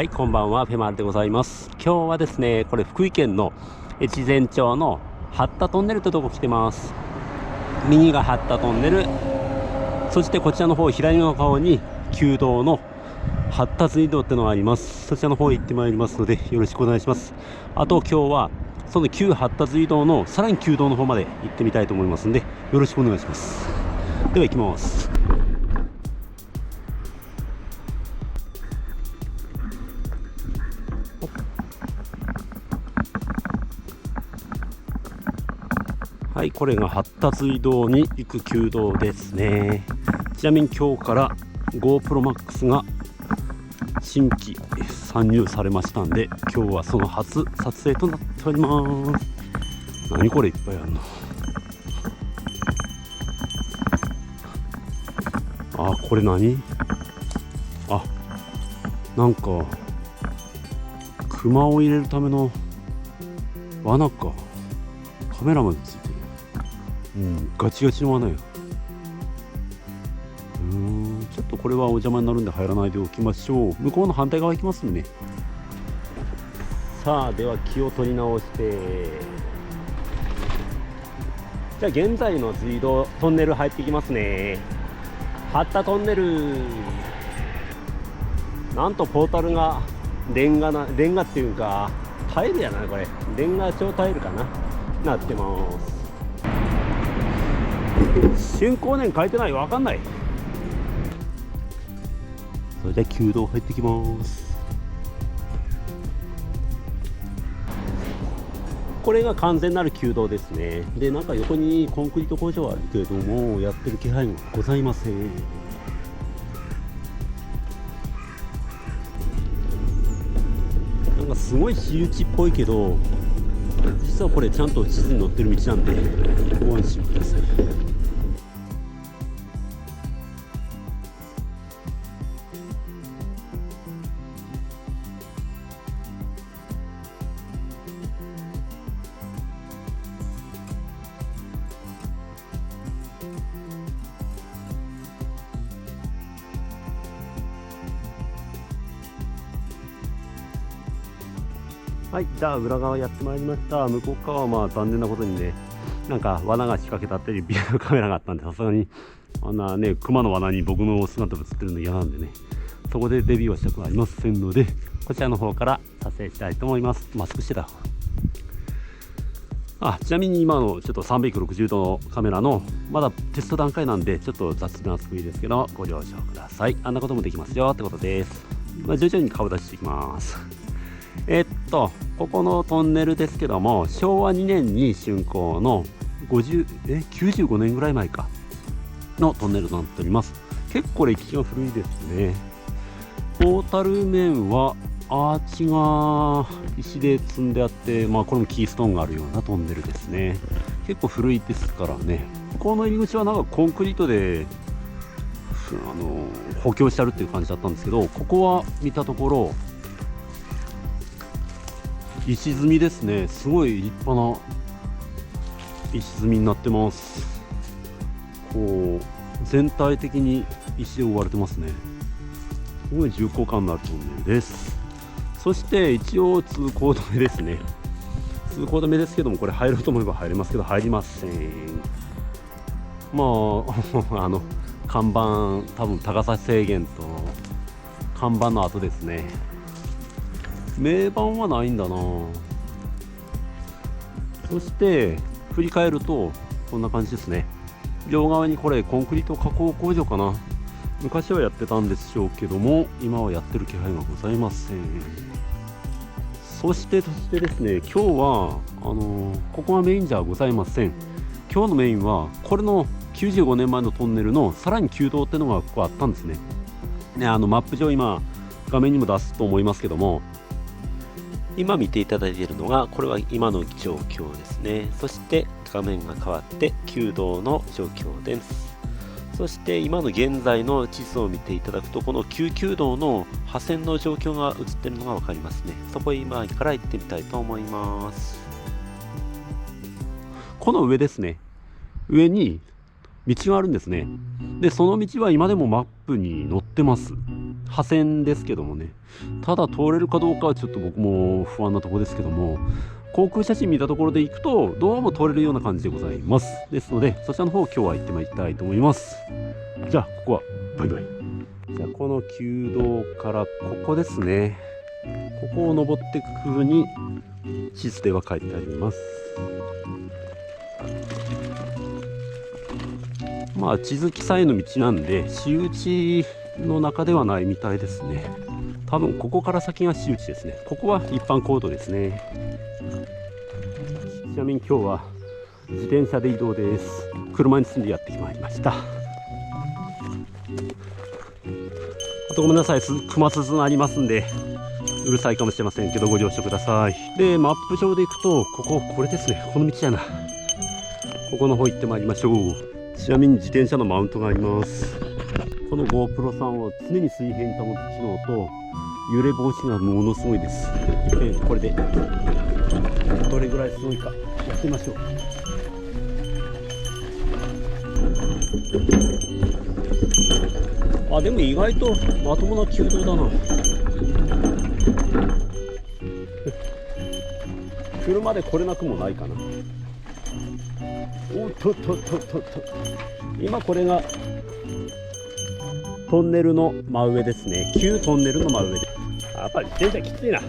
はい、こんばんは、フェマルでございます。今日はですね、これ福井県の越前町の八田トンネルというとこ来てます。右が八田トンネル、そしてこちらの方、左の方に旧道の八田水道ってのがあります。そちらの方へ行ってまいりますので、よろしくお願いします。あと今日は、その旧八田水道のさらに旧道の方まで行ってみたいと思いますので、よろしくお願いします。では行きます。はい、これが八田水道に行く旧道ですね。ちなみに今日から GoPro Max が新規参入されましたんで、今日はその初撮影となっております。何これいっぱいあるの。あ、これ何？あ、なんか熊を入れるための罠か。カメラまでついてる。ガチガチの罠や。ちょっとこれはお邪魔になるんで入らないでおきましょう。向こうの反対側行きますんでね。さあ、では気を取り直して、じゃあ現在の水道トンネル入っていきますね。八田トンネル、なんとポータルがレンガっていうかタイルやな。これレンガ調タイルかなってます。竣工年書いてない。わかんない。それでは旧道入ってきます。これが完全なる旧道ですね。で、なんか横にコンクリート工場あるけれども、やってる気配がございません。なんかすごい私有地っぽいけど、実はこれちゃんと地図に載ってる道なんでご安心ください。はい、じゃあ裏側やってまいりました。向こう側はまあ残念なことにね、なんか罠が仕掛けたっていうビデオカメラがあったんで、さすがにあんなね、熊の罠に僕の姿が映ってるの嫌なんでね、そこでデビューはしたくありませんので、こちらの方から撮影したいと思います。マスクしてた。ちなみに今のちょっと360度のカメラのまだテスト段階なんで、ちょっと雑な作りですけどご了承ください。あんなこともできますよってことです。徐々に顔出していきます。ここのトンネルですけども、昭和2年に竣工の95年ぐらい前かのトンネルとなっております。結構歴史が古いですね。トータル面はアーチが石で積んであって、これもキーストーンがあるようなトンネルですね。結構古いですからね。この入り口はなんかコンクリートで補強してあるっていう感じだったんですけど、ここは見たところ石積みですね。すごい立派な石積みになってます。こう全体的に石で覆われてますね。すごい重厚感のあるトンネルです。そして一応通行止めですね。通行止めですけども、これ入ろうと思えば入れますけど入りません。看板、多分高さ制限と看板の後ですね。名板はないんだな。そして振り返るとこんな感じですね。両側にこれコンクリート加工工場かな。昔はやってたんでしょうけども、今はやってる気配がございません。そしてですね、今日はここがメインじゃございません。今日のメインはこれの95年前のトンネルのさらに旧道ってのがここあったんですね。マップ上今画面にも出すと思いますけども、今見ていただいているのがこれは今の状況ですね。そして画面が変わって旧道の状況です。そして今の現在の地図を見ていただくと、この旧旧道の破線の状況が映っているのが分かりますね。そこへ今から行ってみたいと思います。この上ですね、上に道があるんですね。でその道は今でもマップに載ってます。破線ですけどもね、ただ通れるかどうかはちょっと僕も不安なところですけども、航空写真見たところで行くとどうも通れるような感じでございます。ですのでそちらの方今日は行ってまいりたいと思います。じゃあここはバイバイ。じゃあこの旧道からここですね、ここを登っていく風に地図では書いてあります。まあ地図記載の道なんで私有地の中ではないみたいですね。多分ここから先が私有地ですね。ここは一般公道ですね。ちなみに今日は自転車で移動です。車に積んでやってまいりました。あとごめんなさい、熊鈴がありますんでうるさいかもしれませんけどご了承ください。でマップ上で行くとこれですね。この道やな。ここの方行ってまいりましょう。ちなみに自転車のマウントがあります。この GoPro さんは常に水平に保つ機能と揺れ防止がものすごいです。これでどれぐらいすごいかやってみましょう。あ、でも意外とまともな弓道だな。車で来れなくもないかな。おっとっとっとっとっと、今これがトンネルの真上ですね。旧トンネルの真上で、やっぱり自転車きついな。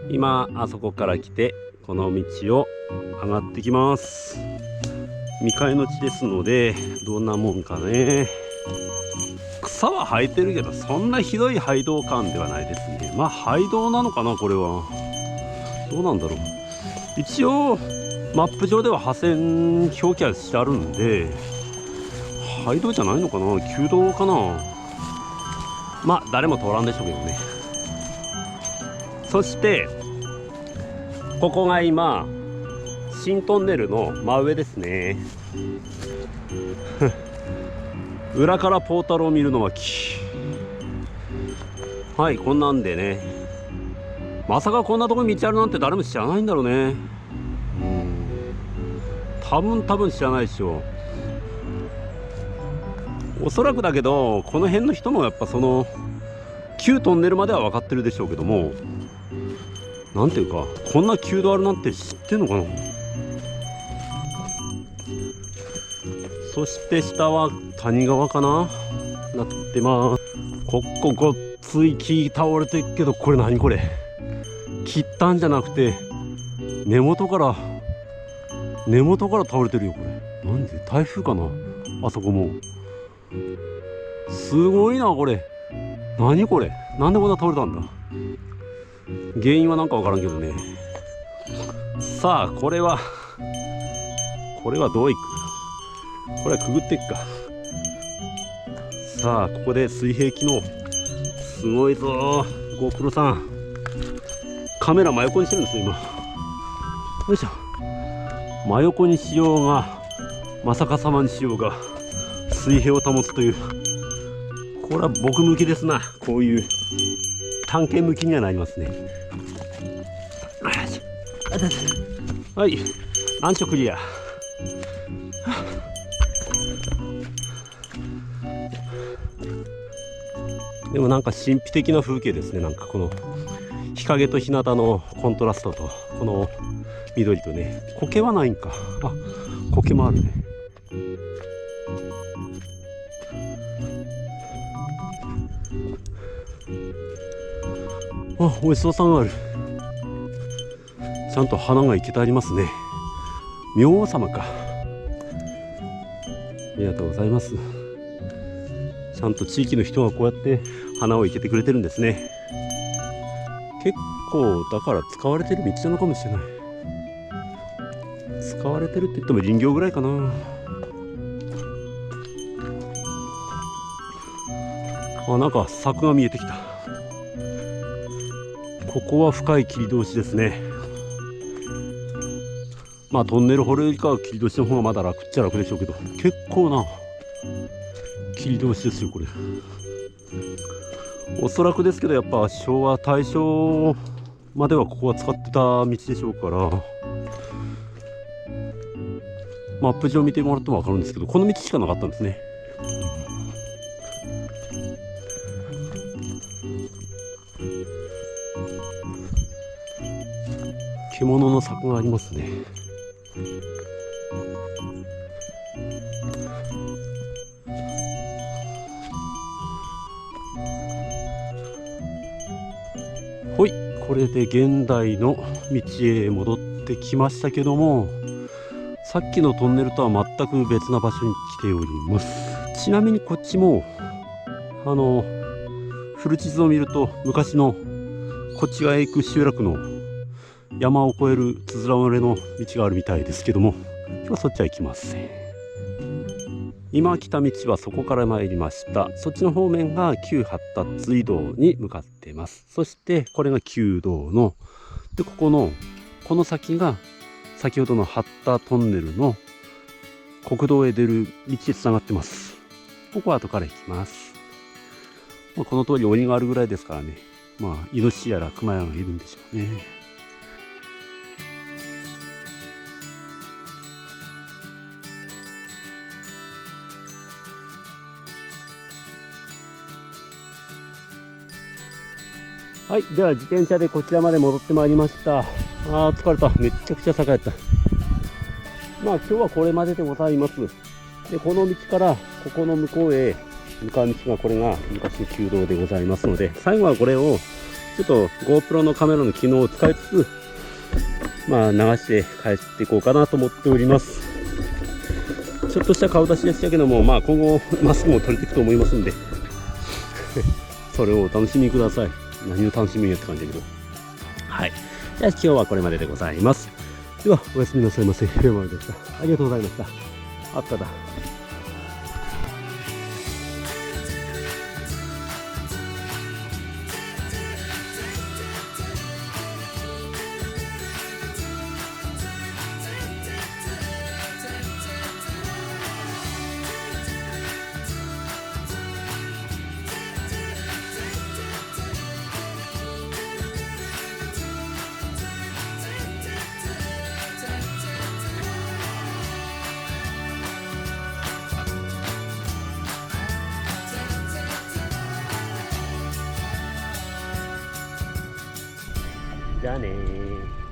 今あそこから来てこの道を上がってきます。未開の地ですのでどんなもんかね。草は生えてるけどそんなひどい廃道感ではないですね。まあ廃道なのかな、これはどうなんだろう。一応マップ上では破線表記はしてあるんで廃道じゃないのかな、旧道かな。まあ誰も通らんでしょうけどね。そしてここが今新トンネルの真上ですね。裏からポータルを見るのははい、こんなんでね、まさかこんなとこに道あるなんて誰も知らないんだろうね。多分知らないでしょう。おそらくだけどこの辺の人もやっぱその旧トンネルまでは分かってるでしょうけども、なんていうかこんな旧道あるなんて知ってんのかな。そして下は谷川かな、なってます。ここごっつい木倒れてるけど、これ何これ、切ったんじゃなくて根元から倒れてるよ。これなんで台風かな。あそこもすごいな。これ何これ、なんでこんな倒れたんだ。原因はなんかわからんけどね。さあこれはどういく、これはくぐっていくか。さあここで水平機能すごいぞ。GoPro さんカメラ真横にしてるんですよ今。よいしょ。真横にしようが正かさまにしようが水平を保つという、これは僕向きですな。こういう探検向きにはなりますね。はい、難所クリア。でもなんか神秘的な風景ですね。なんかこの日陰と日向のコントラストとこの緑とね。苔はないんか。あ、苔もあるね。あ、おいしそうさんがある。ちゃんと花がいけてありますね。明王様か。ありがとうございます。ちゃんと地域の人がこうやって花を生けてくれてるんですね。結構だから使われてる道なのかもしれない。使われてるって言っても林業ぐらいかな。あ、なんか柵が見えてきた。ここは深い切り通しですね。まあトンネル掘るよりかは切り通しの方がまだ楽っちゃ楽でしょうけど、結構な切り通しですよこれ。おそらくですけどやっぱ昭和大正まではここは使ってた道でしょうから、マップ上見てもらっても分かるんですけど、この道しかなかったんですね。獣の柵がありますね。ほい、これで現代の道へ戻ってきましたけども、さっきのトンネルとは全く別な場所に来ております。ちなみにこっちも古地図を見ると昔のこっち側へ行く集落の山を越えるつづら折れの道があるみたいですけども、今日はそっちは行きません。今来た道はそこから参りました。そっちの方面が旧発達移動に向かっています。そしてこれが旧道ので、この先が先ほどの八田トンネルの国道へ出る道でつながってます。ここは後から行きます。この通り鬼があるぐらいですからね、イノシシやらクマやらがいるんでしょうね。はい、では自転車でこちらまで戻ってまいりました。疲れた。めっちゃくちゃ坂やった。今日はこれまででございます。で、この道からここの向こうへ向かう道がこれが昔の旧道でございますので、最後はこれをちょっと GoPro のカメラの機能を使いつつ、流して帰っていこうかなと思っております。ちょっとした顔出しでしたけども、今後マスクも取れていくと思いますんでそれをお楽しみください。何を楽しみにって感じだけど。はい。じゃあ今日はこれまででございます。では、おやすみなさいませ。山丸でした。ありがとうございました。あっただ。じゃあねー。